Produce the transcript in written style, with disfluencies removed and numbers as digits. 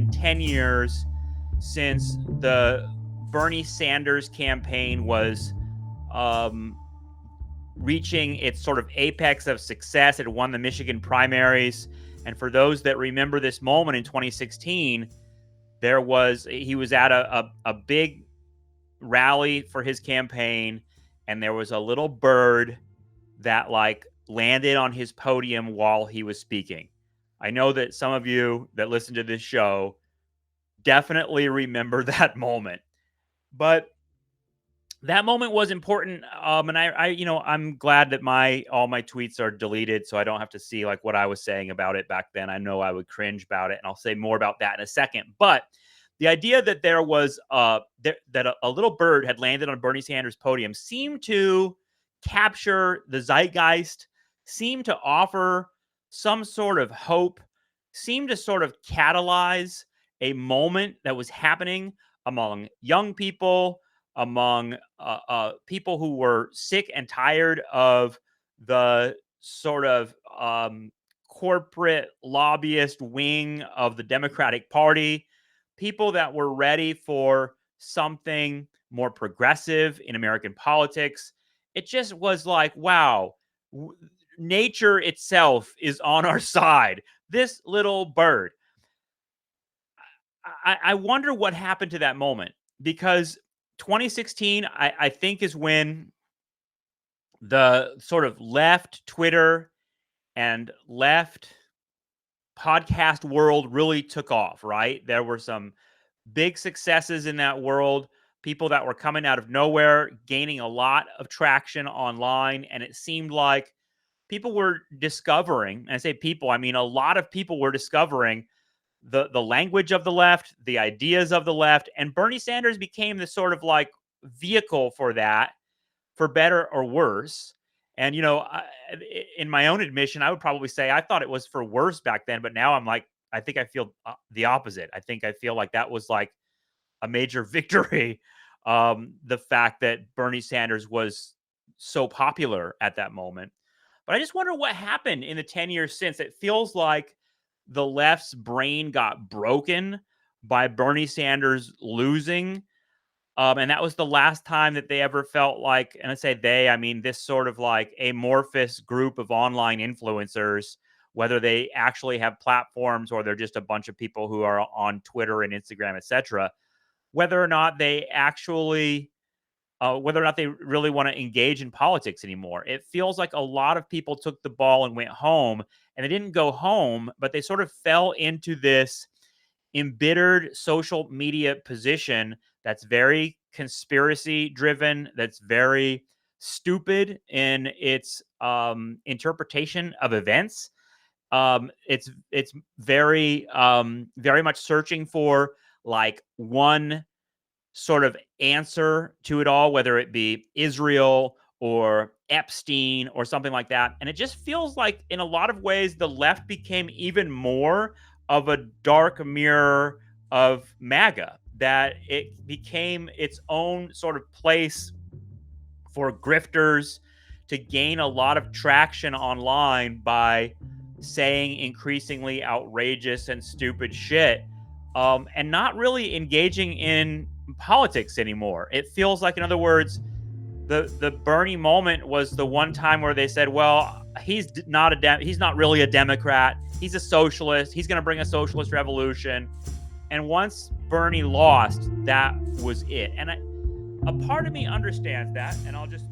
been 10 years since the Bernie Sanders campaign was reaching its sort of apex of success. It won the Michigan primaries. And for those that remember this moment in 2016, he was at a big rally for his campaign, and there was a little bird that landed on his podium while he was speaking. I know that some of you that listen to this show definitely remember that moment, but that moment was important. And I'm glad that all my tweets are deleted, so I don't have to see what I was saying about it back then. I know I would cringe about it, and I'll say more about that in a second. But the idea that there was that a little bird had landed on Bernie Sanders' podium seemed to capture the zeitgeist, seemed to offer some sort of hope, seemed to sort of catalyze a moment that was happening among young people, among people who were sick and tired of the sort of corporate lobbyist wing of the Democratic Party, people that were ready for something more progressive in American politics. It just was wow, nature itself is on our side. This little bird. I wonder what happened to that moment, because 2016, I think, is when the sort of left Twitter and left podcast world really took off, right? There were some big successes in that world, people that were coming out of nowhere, gaining a lot of traction online, and it seemed like people were discovering, and I say people, I mean a lot of people were discovering the language of the left, the ideas of the left, and Bernie Sanders became the sort of vehicle for that, for better or worse. And, in my own admission, I would probably say I thought it was for worse back then, but now I'm I think I feel the opposite. I think I feel like that was a major victory. The fact that Bernie Sanders was so popular at that moment. But I just wonder what happened in the 10 years since. It feels like the left's brain got broken by Bernie Sanders losing. And that was the last time that they ever felt and I say they, I mean this sort of amorphous group of online influencers, whether they actually have platforms or they're just a bunch of people who are on Twitter and Instagram, etc., whether or not they actually whether or not they really want to engage in politics anymore. It feels like a lot of people took the ball and went home, and they didn't go home, but they sort of fell into this embittered social media position that's very conspiracy driven, that's very stupid in its interpretation of events. It's very very much searching for one sort of answer to it all, whether it be Israel or Epstein or something like that. And it just feels like in a lot of ways, the left became even more of a dark mirror of MAGA, that it became its own sort of place for grifters to gain a lot of traction online by saying increasingly outrageous and stupid shit, and not really engaging in politics anymore. It feels like, in other words, the Bernie moment was the one time where they said, well, he's not really a Democrat. He's a socialist. He's going to bring a socialist revolution. And once Bernie lost, that was it. And a part of me understands that, and I'll just